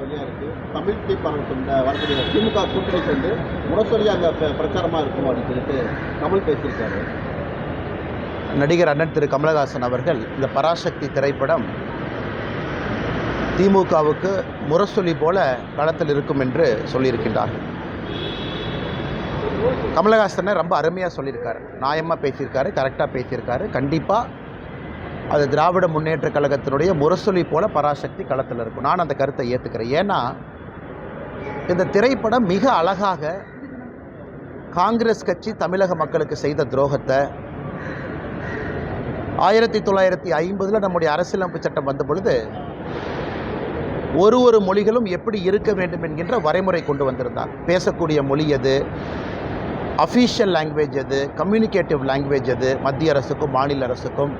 தனியாக இருக்குது. தமிழ் தீ பரவட்டும் வரக்கூடிய திமுக கூட்டணிக்கு வந்து முரசொலி அங்கே பிரச்சாரமாக இருக்கும் அப்படின்னு சொல்லிட்டு கமல் பேசியிருக்காரு. நடிகர் அண்ணன் திரு கமலஹாசன் அவர்கள் இந்த பராசக்தி திரைப்படம் திமுகவுக்கு முரசொலி போல களத்தில் இருக்கும் என்று சொல்லியிருக்கின்றார்கள். கமலஹாசனை ரொம்ப அருமையாக சொல்லியிருக்காரு, நியாயமாக பேசியிருக்காரு, கரெக்டாக பேசியிருக்காரு. கண்டிப்பாக அது திராவிட முன்னேற்ற கழகத்தினுடைய முரசொலி போல பராசக்தி களத்தில் இருக்கும். நான் அந்த கருத்தை ஏற்றுக்கிறேன். ஏன்னா இந்த திரைப்படம் மிக அழகாக காங்கிரஸ் கட்சி தமிழக மக்களுக்கு செய்த துரோகத்தை 1950 நம்முடைய அரசியலமைப்பு சட்டம் வந்த பொழுது ஒரு மொழிகளும் எப்படி இருக்க வேண்டும் என்கின்ற வரைமுறை கொண்டு வந்திருந்தார். பேசக்கூடிய மொழி எது, அஃபீஷியல் லாங்குவேஜ் எது, கம்யூனிகேட்டிவ் லாங்குவேஜ் எது, மத்திய அரசுக்கும் மாநில அரசுக்கும்.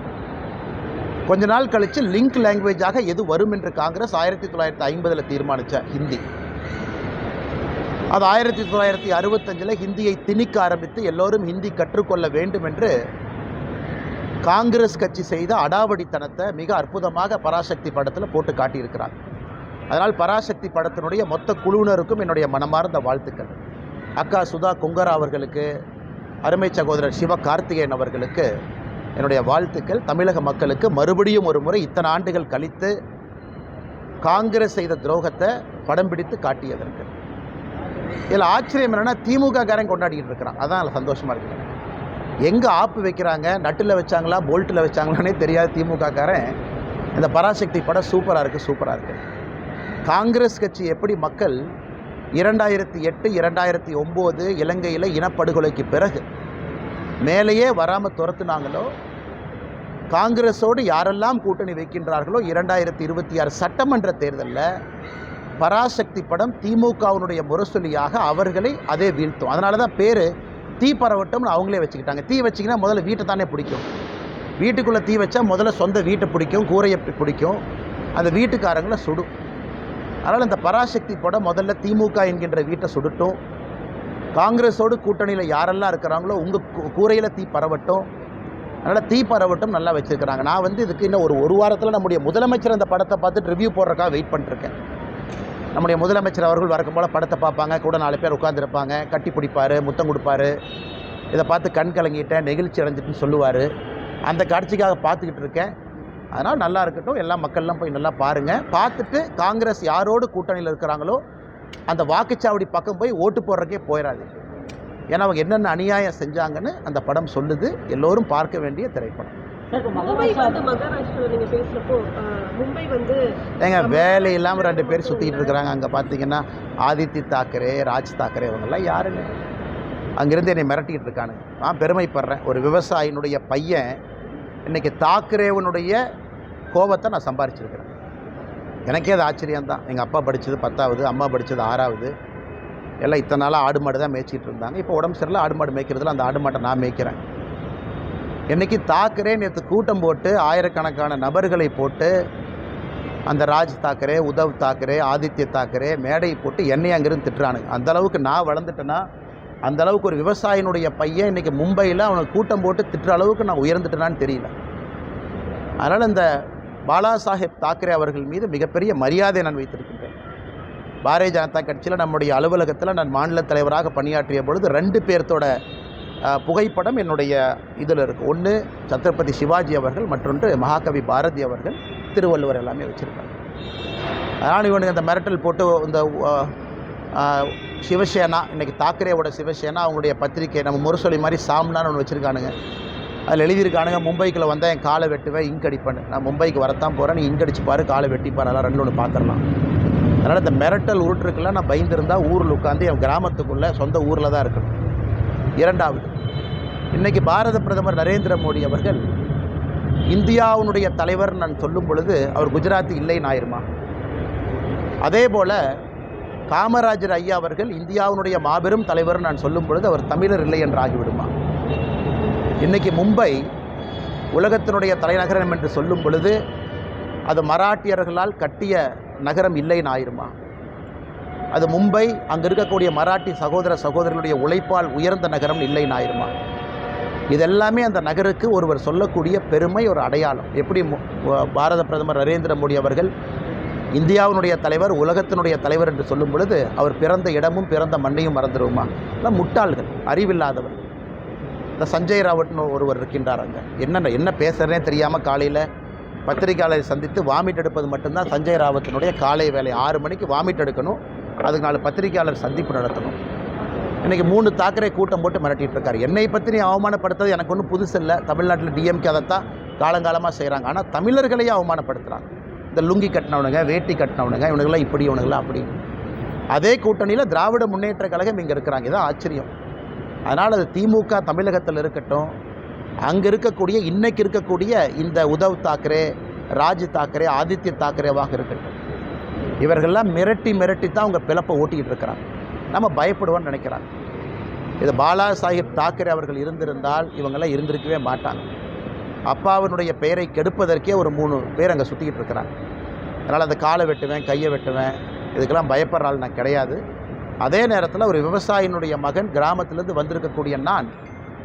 கொஞ்ச நாள் கழித்து லிங்க் லாங்குவேஜாக எது வரும் என்று காங்கிரஸ் 1950 தீர்மானித்த ஹிந்தி. அது 1965 ஹிந்தியை திணிக்க ஆரம்பித்து எல்லோரும் ஹிந்தி கற்றுக்கொள்ள வேண்டும் என்று காங்கிரஸ் கட்சி செய்த அடாவடித்தனத்தை மிக அற்புதமாக பராசக்தி படத்தில் போட்டு காட்டியிருக்கிறார். அதனால் பராசக்தி படத்தினுடைய மொத்த குழுவினருக்கும் என்னுடைய மனமார்ந்த வாழ்த்துக்கள். அக்கா சுதா கொங்கரா அவர்களுக்கு, அருமை சகோதரர் சிவகார்த்திகேயன் அவர்களுக்கு என்னுடைய வாழ்த்துக்கள். தமிழக மக்களுக்கு மறுபடியும் ஒரு முறை இத்தனை ஆண்டுகள் கழித்து காங்கிரஸ் செய்த துரோகத்தை படம் பிடித்து காட்டியதற்கு. இதில் ஆச்சரியம் என்னென்னா திமுக காரன் கொண்டாடிக்கிட்டு இருக்கிறான். அதான் அதில் சந்தோஷமாக இருக்குது. எங்கே ஆப்பு வைக்கிறாங்க, நட்டில் வச்சாங்களா போல்ட்டில் வச்சாங்களானே தெரியாது திமுக காரன். இந்த பராசக்தி படம் சூப்பராக இருக்குது. காங்கிரஸ் கட்சி எப்படி மக்கள் 2008 2009 இலங்கையில் இனப்படுகொலைக்கு பிறகு மேலேயே வராமல் துரத்துனாங்களோ, காங்கிரஸோடு யாரெல்லாம் கூட்டணி வைக்கின்றார்களோ 2026 சட்டமன்ற தேர்தலில் பராசக்தி படம் திமுகவினுடைய முரசொலியாக அவர்களை அதே வீழ்த்தும். அதனால தான் பேர் தீ பரவட்டம்னு அவங்களே வச்சுக்கிட்டாங்க. தீ வச்சிங்கன்னா முதல்ல வீட்டை தானே பிடிக்கும். வீட்டுக்குள்ளே தீ வச்சா முதல்ல சொந்த வீட்டை பிடிக்கும், கூரையை பிடிக்கும், அந்த வீட்டுக்காரங்களை சுடும். அதனால் இந்த பராசக்தி படம் முதல்ல திமுக என்கின்ற வீட்டை சுடட்டும். காங்கிரஸோடு கூட்டணியில் யாரெல்லாம் இருக்கிறாங்களோ உங்கள் கூரையில் தீ பரவட்டும். அதனால் தீ பரவட்டும் நல்லா வச்சுருக்கிறாங்க. நான் இதுக்கு இன்னும் ஒரு வாரத்தில் நம்முடைய முதலமைச்சர் அந்த படத்தை பார்த்துட்டு ரிவ்யூ போடுறக்காக வெயிட் பண்ணிருக்கேன். நம்முடைய முதலமைச்சர் அவர்கள் வழக்கம் போல் படத்தை பார்ப்பாங்க, கூட 4 பேர் உட்காந்துருப்பாங்க, கட்டி பிடிப்பார், முத்தம் கொடுப்பார். இதை பார்த்து கண் கலங்கிட்டேன், நெகிழ்ச்சி அடைஞ்சிட்டுன்னு சொல்லுவார். அந்த காட்சிக்காக பார்த்துக்கிட்டு இருக்கேன். அதனால் நல்லா இருக்கட்டும், எல்லா மக்கள்லாம் போய் நல்லா பாருங்கள். பார்த்துட்டு காங்கிரஸ் யாரோடு கூட்டணியில் இருக்கிறாங்களோ அந்த வாக்குச்சாவடி பக்கம் போய் ஓட்டு போடுறக்கே போயிடாது. ஏன்னா அவங்க என்னென்ன அநியாயம் செஞ்சாங்கன்னு அந்த படம் சொல்லுது. எல்லோரும் பார்க்க வேண்டிய திரைப்படம். ஏங்க வேலை இல்லாமல் 2 பேர் சுற்றிக்கிட்டு இருக்கிறாங்க. அங்கே பார்த்தீங்கன்னா ஆதித்ய தாக்கரே, ராஜ் தாக்கரே, இவங்கெல்லாம் யாருங்க? அங்கேருந்து என்னை மிரட்டிக்கிட்டு இருக்கானுங்க. நான் பெருமைப்படுறேன். ஒரு விவசாயினுடைய பையன் இன்றைக்கி தாக்கரேவனுடைய கோபத்தை நான் சம்பாரிச்சிருக்கிறேன். எனக்கே அது ஆச்சரியம்தான். எங்கள் அப்பா படித்தது 10வது, அம்மா படித்தது 6வது. எல்லாம் இத்தனை நாளாக ஆடு மாடு தான் மேய்ச்சிட்டு இருந்தாங்க. இப்போ உடம்பு சரியில்லை, ஆடு மாடு மேய்க்கிறதுல அந்த ஆடு மாட்டை நான் மேய்க்கிறேன். இன்றைக்கி தாக்கரே நேற்று கூட்டம் போட்டு ஆயிரக்கணக்கான நபர்களை போட்டு அந்த ராஜ் தாக்கரே, உத்தவ் தாக்கரே, ஆதித்ய தாக்கரே மேடை போட்டு என்னை அங்கேருந்து திட்டுறானுங்க. அந்தளவுக்கு நான் வளர்ந்துட்டேன்னா, அந்தளவுக்கு ஒரு விவசாயினுடைய பையன் இன்றைக்கி மும்பையில் அவனுக்கு கூட்டம் போட்டு திட்டுற அளவுக்கு நான் உயர்ந்துட்டேனான்னு தெரியல. அதனால் இந்த பாலா சாஹேப் தாக்கரே அவர்கள் மீது மிகப்பெரிய மரியாதை நான் வைத்திருக்கின்றேன். பாரதிய ஜனதா கட்சியில் நம்முடைய அலுவலகத்தில் நான் மாநில தலைவராக பணியாற்றிய பொழுது 2 பேர்த்தோட புகைப்படம் என்னுடைய இதில் இருக்குது. ஒன்று சத்ரபதி சிவாஜி அவர்கள், மற்றொன்று மகாகவி பாரதி அவர்கள், திருவள்ளுவர் எல்லாமே வச்சுருக்காங்க. அதனால் இவனுக்கு அந்த மிரட்டல் போட்டு இந்த சிவசேனா, இன்றைக்கி தாக்கரேவோட சிவசேனா அவங்களுடைய பத்திரிக்கை நம்ம முரசொலி மாதிரி சாம்னான்னு ஒன்று வச்சுருக்கானுங்க. அதில் எழுதியிருக்கானுங்க, மும்பைக்குள்ளே வந்தால் என் காலை வெட்டுவேன், இங்க் அடிப்பேன். நான் மும்பைக்கு வரத்தான் போகிறேன், நீ இங்க் அடிச்சுப்பார், காலை வெட்டிப்பார், அதெல்லாம் 2 ஒன்று பார்த்துடலாம். அதனால் இந்த மிரட்டல் உருட்டுருக்கெல்லாம் நான் பயந்துருந்தால் ஊரில் உட்காந்து என் கிராமத்துக்குள்ளே சொந்த ஊரில் தான் இருக்கணும். 2வது, இன்றைக்கி பாரத பிரதமர் நரேந்திர மோடி அவர்கள் இந்தியாவுடைய தலைவர் நான் சொல்லும் பொழுது அவர் குஜராத்தி இல்லைன்னு ஆயிருமா? அதே போல் காமராஜர் ஐயா அவர்கள் இந்தியாவுடைய மாபெரும் தலைவர் நான் சொல்லும் பொழுது அவர் தமிழர் இல்லை என்று ஆகிவிடுமா? இன்றைக்கி மும்பை உலகத்தினுடைய தலைநகரம் என்று சொல்லும் பொழுது அது மராட்டியர்களால் கட்டிய நகரம் இல்லைன்னு ஆயிருமா? அது மும்பை அங்கே இருக்கக்கூடிய மராட்டி சகோதர சகோதரர்களுடைய உழைப்பால் உயர்ந்த நகரம் இல்லைன்னு ஆயிருமா? இதெல்லாமே அந்த நகருக்கு ஒருவர் சொல்லக்கூடிய பெருமை, ஒரு அடையாளம். எப்படி பாரத பிரதமர் நரேந்திர மோடி அவர்கள் இந்தியாவினுடைய தலைவர், உலகத்தினுடைய தலைவர் என்று சொல்லும் பொழுது அவர் பிறந்த இடமும் பிறந்த மண்ணையும் மறந்துடுவோமா? எல்லாம் முட்டாள்கள், அறிவில்லாதவர். இந்த சஞ்சய் ராவட்னு ஒருவர் இருக்கின்றார். அங்கே என்ன பேசுகிறேனே தெரியாமல் காலையில் பத்திரிகையாளரை சந்தித்து வாமிட் எடுப்பது மட்டும்தான் சஞ்சய் ராவத்தினுடைய காலை வேலை. 6 மணிக்கு வாமிட் எடுக்கணும், அதுக்கு 4 பத்திரிகையாளர் சந்திப்பு நடத்தணும். இன்றைக்கி 3 தாக்கரே கூட்டம் போட்டு மிரட்டிகிட்டு இருக்காரு. என்னை பற்றி நீ அவமானப்படுத்துறது எனக்கு ஒன்றும் புதுசு இல்லை. தமிழ்நாட்டில் டிஎம்கே அதைத்தான் காலங்காலமாக செய்கிறாங்க. ஆனால் தமிழர்களையே அவமானப்படுத்துகிறாங்க. இந்த லுங்கி கட்டினவனுங்க, வேட்டி கட்டினவனுங்க, இவனுங்களாம் இப்படி, இவனுங்களாம் அப்படி. அதே கூட்டணியில் திராவிட முன்னேற்ற கழகம் இங்கே இருக்கிறாங்க. இதுதான் ஆச்சரியம். அதனால் அது திமுக தமிழகத்தில் இருக்கட்டும், அங்கே இருக்கக்கூடிய இன்றைக்கி இருக்கக்கூடிய இந்த உத்தவ் தாக்கரே, ராஜ் தாக்கரே, ஆதித்ய தாக்கரேவாக இருக்கட்டும், இவர்கள்லாம் மிரட்டி தான் அவங்க பிளப்பை ஓட்டிக்கிட்டு இருக்கிறாங்க. நம்ம பயப்படுவோன்னு நினைக்கிறாங்க. இது பாலா சாஹிப் தாக்கரே அவர்கள் இருந்திருந்தால் இவங்கெல்லாம் இருந்திருக்கவே மாட்டாங்க. அப்பாவினுடைய பெயரை கெடுப்பதற்கே ஒரு 3 பேர் அங்கே சுற்றிக்கிட்டு இருக்கிறாங்க. அதனால் அந்த காலை வெட்டுவேன், கையை வெட்டுவேன், இதுக்கெல்லாம் பயப்படுற ஆள் நான் கிடையாது. அதே நேரத்தில் ஒரு விவசாயினுடைய மகன் கிராமத்திலேருந்து வந்திருக்கக்கூடிய நான்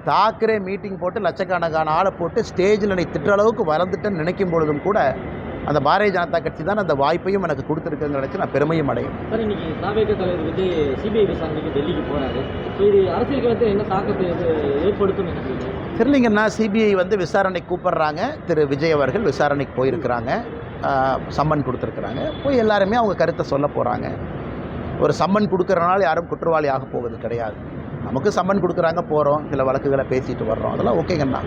தாக்கரே மீட்டிங் போட்டு லட்சக்கணக்கான ஆளை போட்டு ஸ்டேஜில் நீ திட்டுற அளவுக்கு வளர்ந்துட்டேன்னு நினைக்கும் பொழுதும் கூட அந்த பாரதிய ஜனதா கட்சி தான் அந்த வாய்ப்பையும் எனக்கு கொடுத்துருக்குன்னு நினச்சி நான் பெருமையும் அடையும். சார், இன்னைக்கு தாவேக தலைவர் விஜய் சிபிஐ விசாரணைக்கு டெல்லிக்கு போகிறாரு. ஸோ இது அரசியல் களத்தில் என்ன தாக்கத்தை ஏற்படுத்தும் நினைக்கிறீங்க? தெரியலிங்கன்னா சிபிஐ விசாரணைக்கு கூப்பிட்றாங்க. திரு விஜய் அவர்கள் விசாரணைக்கு போயிருக்கிறாங்க, சம்மன் கொடுத்துருக்குறாங்க. போய் எல்லாருமே அவங்க கருத்தை சொல்ல போகிறாங்க. ஒரு சம்மன் கொடுக்குறனால யாரும் குற்றவாளி ஆக போவது கிடையாது. நமக்கு சம்மன் கொடுக்குறாங்க, போகிறோம், சில வழக்குகளை பேசிட்டு வர்றோம், அதெல்லாம் ஓகேங்கண்ணா.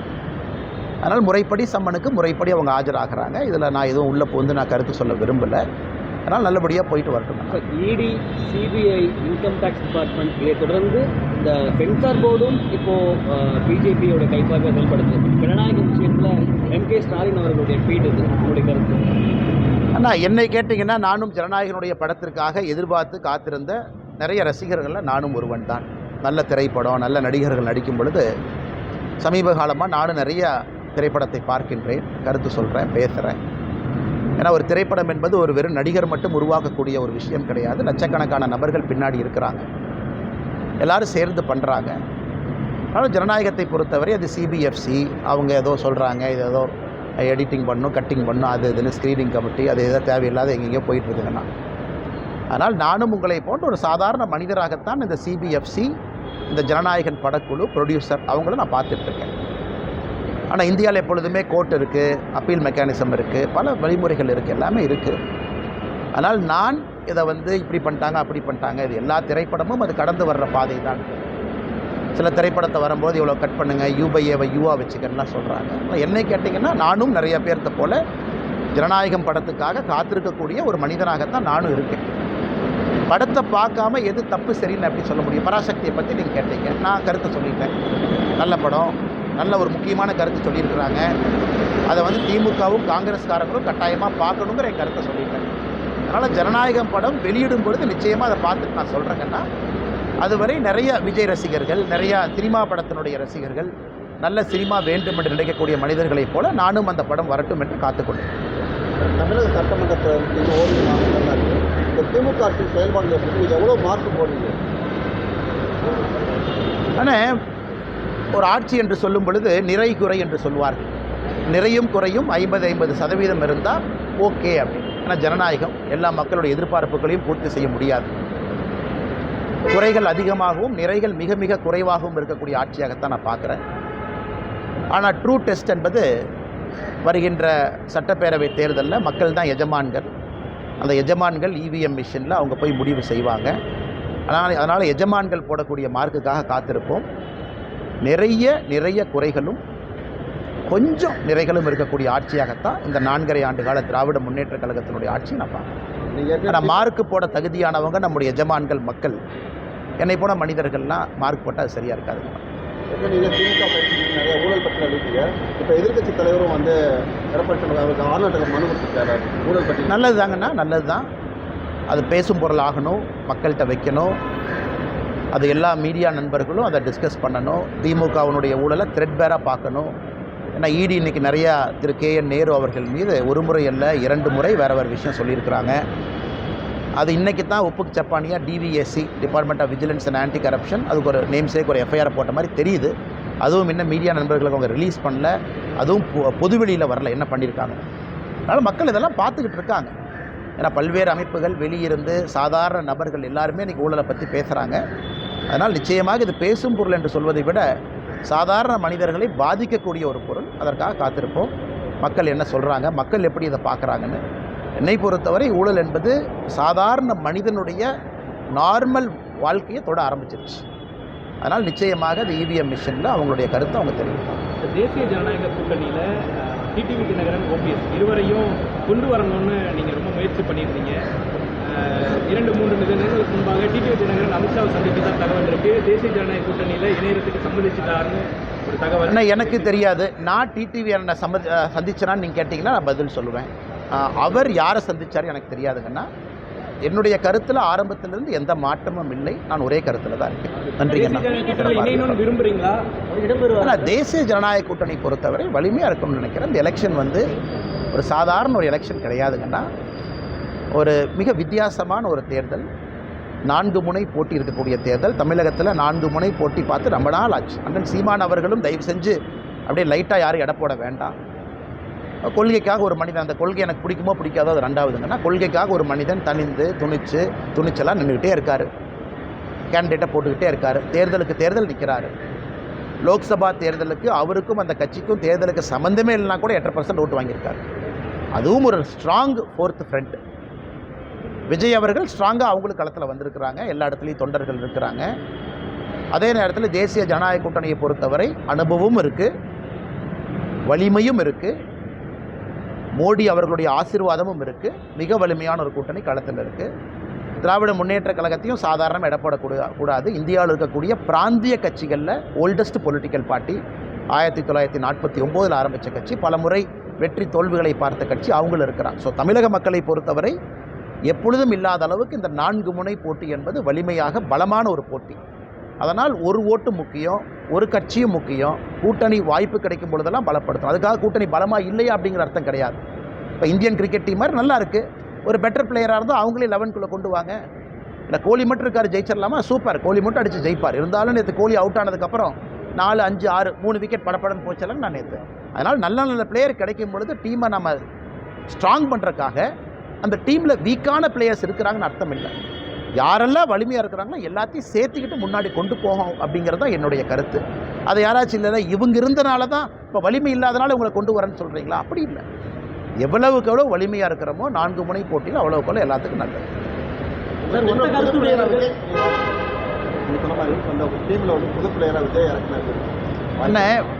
அதனால் முறைப்படி சம்மனுக்கு முறைப்படி அவங்க ஆஜராகிறாங்க. இதில் நான் எதுவும் உள்ளே நான் கருத்து சொல்ல விரும்பலை. அதனால் நல்லபடியாக போயிட்டு வரட்டும். இடி, சிபிஐ, இன்கம் டேக்ஸ் டிபார்ட்மெண்ட் இதை தொடர்ந்து இந்த சென்சார் போர்டும் இப்போது பிஜேபியோட கைப்பாக செயல்படுது. ஜனநாயக விஷயத்தில் எம்கே ஸ்டாலின் அவர்களுடைய ட்வீட் இது உங்களுடைய கருத்து? அண்ணா, என்னை கேட்டிங்கன்னா நானும் ஜனநாயகனுடைய படத்திற்காக எதிர்பார்த்து காத்திருந்த நிறைய ரசிகர்களில் நானும் ஒருவன் தான். நல்ல திரைப்படம், நல்ல நடிகர்கள் நடிக்கும் பொழுது சமீப காலமாக நானும் நிறைய திரைப்படத்தை பார்க்கின்றேன், கருத்து சொல்கிறேன், பேசுகிறேன். ஏன்னா ஒரு திரைப்படம் என்பது ஒரு வெறும் நடிகர் மட்டும் உருவாக்கக்கூடிய ஒரு விஷயம் கிடையாது. லட்சக்கணக்கான நபர்கள் பின்னாடி இருக்கிறாங்க, எல்லோரும் சேர்ந்து பண்ணுறாங்க. ஆனால் ஜனநாயகத்தை பொறுத்தவரை அது சிபிஎஃப்சி அவங்க ஏதோ சொல்கிறாங்க, இது ஏதோ எடிட்டிங் பண்ணணும், கட்டிங் பண்ணணும், அது இதுன்னு ஸ்க்ரீனிங் கமிட்டி, அது எதோ தேவையில்லாத எங்கெங்கேயோ போயிட்டுருக்குங்கண்ணா. அதனால் நானும் உங்களை போன்ற ஒரு சாதாரண மனிதராகத்தான் இந்த சிபிஎஃப்சி, இந்த ஜனநாயகன் படக்குழு, ப்ரொடியூசர் அவங்கள நான் பார்த்துட்ருக்கேன். ஆனால் இந்தியாவில் எப்பொழுதுமே கோர்ட் இருக்குது, அப்பீல் மெக்கானிசம் இருக்குது, பல வழிமுறைகள் இருக்குது, எல்லாமே இருக்குது. ஆனால் நான் இதை இப்படி பண்ணிட்டாங்க, அப்படி பண்ணிட்டாங்க, இது எல்லா திரைப்படமும் அது கடந்து வர்ற பாதை தான். சில திரைப்படத்தை வரும்போது இவ்வளோ கட் பண்ணுங்கள், யூபைஏவை யூவாக வச்சுக்கணும்லாம் சொல்கிறாங்க. என்னை கேட்டிங்கன்னா நானும் நிறைய பேர்த்த போல் ஜனநாயகம் படத்துக்காக காத்திருக்கக்கூடிய ஒரு மனிதனாகத்தான் நானும் இருக்கேன். படத்தை பார்க்காம எது தப்பு சரின்னு அப்படி சொல்ல முடியும்? பராசக்தியை பற்றி நீங்கள் கேட்டீங்க, நான் கருத்தை சொல்லிட்டேன். நல்ல படம், நல்ல ஒரு முக்கியமான கருத்து சொல்லியிருக்கிறாங்க. அதை திமுகவும் காங்கிரஸ்காரங்களும் கட்டாயமாக பார்க்கணுங்கிற என் கருத்தை சொல்லிட்டேன். அதனால் ஜனநாயகம் படம் வெளியிடும் பொழுது நிச்சயமாக அதை பார்த்துட்டு நான் சொல்கிறேங்கன்னா, அதுவரை நிறைய விஜய் ரசிகர்கள், நிறையா சினிமா படத்தினுடைய ரசிகர்கள், நல்ல சினிமா வேண்டும் என்று நினைக்கக்கூடிய மனிதர்களைப் போல நானும் அந்த படம் வரட்டும் என்று காத்துக்கொண்டேன். தமிழக சட்டமன்றத்தில் ஓரிரு மாதங்கள் இந்த திமுக அரசின் செயல்பாடுகள் எவ்வளோ மார்க் போடுது? ஆனால் ஒரு ஆட்சி என்று சொல்லும் பொழுது நிறை குறை என்று சொல்வார்கள். நிறையும் குறையும் 50-50% இருந்தால் ஓகே அப்படின்னு. ஆனால் ஜனநாயகம் எல்லா மக்களுடைய எதிர்பார்ப்புகளையும் பூர்த்தி செய்ய முடியாது. குறைகள் அதிகமாகவும் நிறைகள் மிக மிக குறைவாகவும் இருக்கக்கூடிய ஆட்சியாகத்தான் நான் பார்க்குறேன். ஆனால் ட்ரூ டெஸ்ட் என்பது வருகின்ற சட்டப்பேரவை தேர்தலில் மக்கள் தான் எஜமான்கள். அந்த எஜமான்கள் இவிஎம் மிஷினில் அவங்க போய் முடிவு செய்வாங்க. அதனால் எஜமான்கள் போடக்கூடிய மார்க்குக்காக காத்திருப்போம். நிறைய குறைகளும் கொஞ்சம் நிறைகளும் இருக்கக்கூடிய ஆட்சியாகத்தான் இந்த 4.5 ஆண்டு கால திராவிட முன்னேற்ற கழகத்தினுடைய ஆட்சி நான் பார்க்குறேன். ஆனால் மார்க்கு போட தகுதியானவங்க நம்முடைய எஜமான்கள் மக்கள். என்னை போன மனிதர்கள்லாம் மார்க் போட்டால் அது சரியாக இருக்காது. நீங்கள் திமுக நிறைய ஊழல் பற்றி அறிவிக்கீங்க. இப்போ எதிர்க்கட்சி தலைவரும் எடப்பாடி அவருக்கு ஆளுநர் மனு கொடுத்துருக்காரு ஊழல் பற்றி. நல்லது தாங்கண்ணா, நல்லது தான். அது பேசும் பொருள் ஆகணும், மக்கள்கிட்ட வைக்கணும். அது எல்லா மீடியா நண்பர்களும் அதை டிஸ்கஸ் பண்ணணும். திமுகவினுடைய ஊழலை த்ரெட்பேராக பார்க்கணும். ஏன்னா இடி இன்றைக்கி நிறையா திரு KN நேரு அவர்கள் மீது ஒரு முறை அல்ல 2 முறை வேறு விஷயம் சொல்லியிருக்கிறாங்க. அது இன்றைக்கி தான் உப்புக்கு சப்பானியாக DVSC, department of vigilance and anti corruption, அதுக்கு ஒரு நேம்சேக் ஒரு FIR போட்ட மாதிரி தெரியுது. அதுவும் இன்னும் மீடியா நண்பர்களுக்கு அவங்க ரிலீஸ் பண்ணல, அதுவும் பொதுவெளியில் வரல என்ன பண்ணியிருக்காங்க. அதனால் மக்கள் இதெல்லாம் பார்த்துக்கிட்டு இருக்காங்க. ஏன்னா பல்வேறு அமைப்புகள் வெளியிருந்து சாதாரண நபர்கள் எல்லாருமே இன்றைக்கி ஊழலை பற்றி பேசுகிறாங்க. அதனால் நிச்சயமாக இது பேசும் பொருள் என்று சொல்வதை விட சாதாரண மனிதர்களை பாதிக்கக்கூடிய ஒரு பொருள். அதற்காக காத்திருப்போம். மக்கள் என்ன சொல்கிறாங்க, மக்கள் எப்படி இதை பார்க்குறாங்கன்னு. என்னை பொறுத்தவரை ஊழல் என்பது சாதாரண மனிதனுடைய நார்மல் வாழ்க்கையை தொட ஆரம்பிச்சிருச்சு. அதனால் நிச்சயமாக அது இவிஎம் மிஷினில் அவங்களுடைய கருத்தை அவங்க தெரிவிப்பாங்க. தேசிய ஜனநாயக கூட்டணியில் டிடிவி தினகரன், ஓபிஎஸ் இருவரையும் கொண்டு வரணும்னு நீங்கள் ரொம்ப முயற்சி பண்ணியிருந்தீங்க. 2-3 நிமிடங்களுக்கு முன்பாக டிடிவி தினகரன் அமித்ஷாவை சந்தித்து தான் தகவல் இருக்குது. தேசிய ஜனநாயக கூட்டணியில் இணையத்துக்கு சம்மதிச்சுட்டாருன்னு ஒரு தகவல். ஆனால் எனக்கு தெரியாது. நான் டிடிவி அண்ணனை சந்திச்சேனான்னு நீங்கள் கேட்டிங்கன்னா நான் பதில் சொல்லுவேன். அவர் யாரை சந்தித்தார் எனக்கு தெரியாதுங்கன்னா. என்னுடைய கருத்தில் ஆரம்பத்திலிருந்து எந்த மாற்றமும் இல்லை. நான் ஒரே கருத்தில் தான் இருக்கேன். நன்றிங்க. விரும்புகிறீங்களா? ஆனால் தேசிய ஜனநாயக கூட்டணி பொறுத்தவரை வலிமையாக இருக்கணும்னு நினைக்கிறேன். இந்த எலெக்ஷன் வந்து ஒரு சாதாரண ஒரு எலெக்ஷன் கிடையாதுங்கன்னா, ஒரு மிக வித்தியாசமான ஒரு தேர்தல். 4 முனை போட்டி இருக்கக்கூடிய தேர்தல். தமிழகத்தில் 4 முனை போட்டி பார்த்து ரொம்ப நாள் ஆச்சு. அண்ணன் சீமான் அவர்களும் தயவு செஞ்சு அப்படியே லைட்டாக யாரும் எடை போட வேண்டாம். கொள்கைக்காக ஒரு மனிதன், அந்த கொள்கை எனக்கு பிடிக்குமோ பிடிக்காதோ அது ரெண்டாவதுங்கன்னா, கொள்கைக்காக ஒரு மனிதன் தனிந்து துணிச்சலாக நின்றுக்கிட்டே இருக்கார். கேண்டிடேட்டை போட்டுக்கிட்டே இருக்கார். தேர்தலுக்கு தேர்தல் நிற்கிறாரு. லோக்சபா தேர்தலுக்கு அவருக்கும் அந்த கட்சிக்கும் தேர்தலுக்கு சம்மந்தமே இல்லைனா கூட 8% ஓட்டு வாங்கியிருக்காரு. அதுவும் ஒரு ஸ்ட்ராங் 4th ஃப்ரண்ட். விஜய் அவர்கள் ஸ்ட்ராங்காக அவங்களுக்கு களத்தில் வந்திருக்கிறாங்க. எல்லா இடத்துலையும் தொண்டர்கள் இருக்கிறாங்க. அதே நேரத்தில் தேசிய ஜனநாயக கூட்டணியை பொறுத்தவரை அனுபவமும் இருக்குது, வலிமையும் இருக்குது, மோடி அவர்களுடைய ஆசீர்வாதமும் இருக்குது. மிக வலிமையான ஒரு கூட்டணி களத்தில் இருக்குது. திராவிட முன்னேற்ற கழகத்தையும் சாதாரணமாக இடப்படக்கூடாது. இந்தியாவில் இருக்கக்கூடிய பிராந்திய கட்சிகளில் ஓல்டஸ்ட் பொலிட்டிக்கல் பார்ட்டி. 1949 ஆரம்பித்த கட்சி, பல முறை வெற்றி தோல்விகளை பார்த்த கட்சி அவங்களும் இருக்கிறாங்க. ஸோ தமிழக மக்களை பொறுத்தவரை எப்பொழுதும் இல்லாத அளவுக்கு இந்த 4 முனை போட்டி என்பது வலிமையாக பலமான ஒரு போட்டி. அதனால் ஒரு ஓட்டு முக்கியம், ஒரு கட்சியும் முக்கியம். கூட்டணி வாய்ப்பு கிடைக்கும் பொழுதெல்லாம் பலப்படுத்தணும். அதுக்காக கூட்டணி பலமாக இல்லையா அப்படிங்கிற அர்த்தம் கிடையாது. இப்போ இந்தியன் கிரிக்கெட் டீம் மாதிரி நல்லா இருக்குது. ஒரு பெட்டர் பிளேயராக இருந்தால் அவங்களே 11க்குள்ளே கொண்டு வாங்க. இல்லை கோலி மட்டும் இருக்கார், ஜெயிச்சிடலாமா? சூப்பர், கோலி மட்டும் அடித்து ஜெயிப்பார். இருந்தாலும் நேற்று கோலி அவுட் ஆனதுக்கப்புறம் 4, 5, 6, 3 விக்கெட் படப்படன்னு போச்சலங்க நான் நேற்று. அதனால் நல்ல நல்ல பிளேயர் கிடைக்கும் பொழுது டீமை நம்ம ஸ்ட்ராங் பண்ணுறதுக்காக அந்த டீமில் வீக்கான பிளேயர்ஸ் இருக்கிறாங்கன்னு அர்த்தம் இல்லை. யாரெல்லாம் வலிமையாக இருக்கிறாங்களோ எல்லாத்தையும் சேர்த்துக்கிட்டு முன்னாடி கொண்டு போகும் அப்படிங்கிறது தான் என்னுடைய கருத்து. அதை யாராச்சும் இல்லைன்னா இவங்க இருந்தனால தான் இப்போ வலிமை இல்லாதனால உங்களை கொண்டு வரேன்னு சொல்கிறீங்களா? அப்படி இல்லை. எவ்வளவுக்கு எவ்வளோ வலிமையாக இருக்கிறோமோ 4 முனை போட்டியில் அவ்வளோக்கு எவ்வளோ எல்லாத்துக்கும் நல்லது. அண்ணன்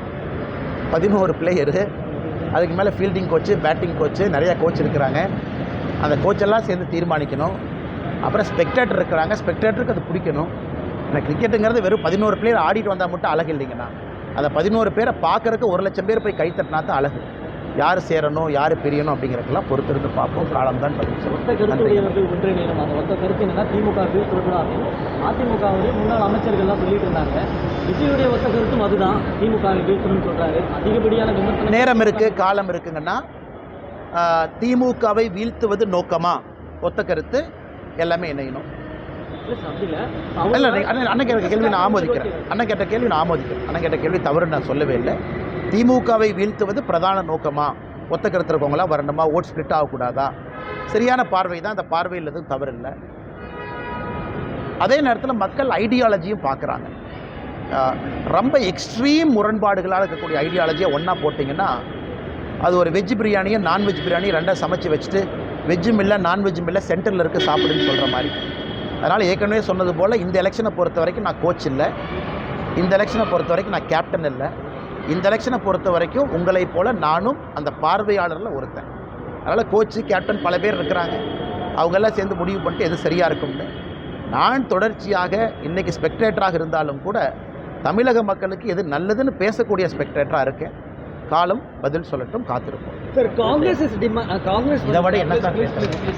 11 பிளேயரு, அதுக்கு மேலே ஃபீல்டிங் கோச்சு, பேட்டிங் கோச்சு, நிறையா கோச் இருக்கிறாங்க. அந்த கோச்செல்லாம் சேர்ந்து தீர்மானிக்கணும். அப்புறம் ஸ்பெக்டேட்டர் இருக்கிறாங்க, ஸ்பெக்டேட்டருக்கு அது பிடிக்கணும். ஆனால் கிரிக்கெட்டுங்கிறது வெறும் 11 பிளேயர் ஆடிட்டு வந்தால் மட்டும் அழகு இல்லைங்கண்ணா. அதை 11 பேரை பார்க்குறக்கு 1 லட்சம் பேர் போய் கைத்தட்டினா தான் அழகு. யார் சேரணும், யார் பிரியணும் அப்படிங்கிறதுக்கெல்லாம் பொறுத்திருந்து பார்ப்போம். காலம் தான் பதில் சொல்லும். ஒத்த கருத்து என்னன்னா திமுக அதிமுகவுடைய முன்னாள் அமைச்சர்கள்லாம் சொல்லிட்டு இருந்தாங்க. விஜயுடைய ஒத்த கருத்தும் அதுதான், திமுக வீழ்த்தணும்னு சொல்கிறாரு. அதிகப்படியான விமர்சனம். நேரம் இருக்குது, காலம் இருக்குங்கன்னா திமுகவை வீழ்த்துவது நோக்கமா? ஒத்த கருத்து எல்லாமே இணையணும். இல்லை அண்ணன் கேட்ட கேள்வி நான் ஆமோதிக்கிறேன். அண்ணன் கேட்ட கேள்வி தவறு நான் சொல்லவே இல்லை. திமுகவை வீழ்த்துவது பிரதான நோக்கமா? ஒத்த கருத்து இருக்கவங்களா வரணுமா? ஓட் ஸ்பிளிட் ஆகக்கூடாதா? சரியான பார்வை தான். அந்த பார்வையில் எதுவும் தவறு இல்லை. அதே நேரத்தில் மக்கள் ஐடியாலஜியும் பார்க்குறாங்க. ரொம்ப எக்ஸ்ட்ரீம் முரண்பாடுகளாக இருக்கக்கூடிய ஐடியாலஜியை ஒன்றா போட்டிங்கன்னா அது ஒரு வெஜ் பிரியாணியை நான்வெஜ் பிரியாணி ரெண்டாக சமைச்சு வச்சுட்டு வெஜ்ஜும் இல்லை நான்வெஜ்ஜும் இல்லை சென்டரில் இருக்க சாப்பிடுன்னு சொல்கிற மாதிரி. அதனால் ஏற்கனவே சொன்னது போல் இந்த எலெக்ஷனை பொறுத்த வரைக்கும் நான் கோச் இல்லை, இந்த எலெக்ஷனை பொறுத்த வரைக்கும் நான் கேப்டன் இல்லை, இந்த எலெக்ஷனை பொறுத்த வரைக்கும் உங்களைப் போல் நானும் அந்த பார்வையாளரில் ஒருத்தன். அதனால் கோச்சு கேப்டன் பல பேர் இருக்கிறாங்க. அவங்கெல்லாம் சேர்ந்து முடிவு பண்ணிட்டு எது சரியாக இருக்கும்னு. நான் தொடர்ச்சியாக இன்றைக்கி ஸ்பெக்டேட்டராக இருந்தாலும் கூட தமிழக மக்களுக்கு எது நல்லதுன்னு பேசக்கூடிய ஸ்பெக்டேட்டராக இருக்கேன். காலம் பதில் சொல்லட்டும், காத்திருப்போம். சார், காங்கிரஸ் இதை விட என்ன சார் பேசுறது?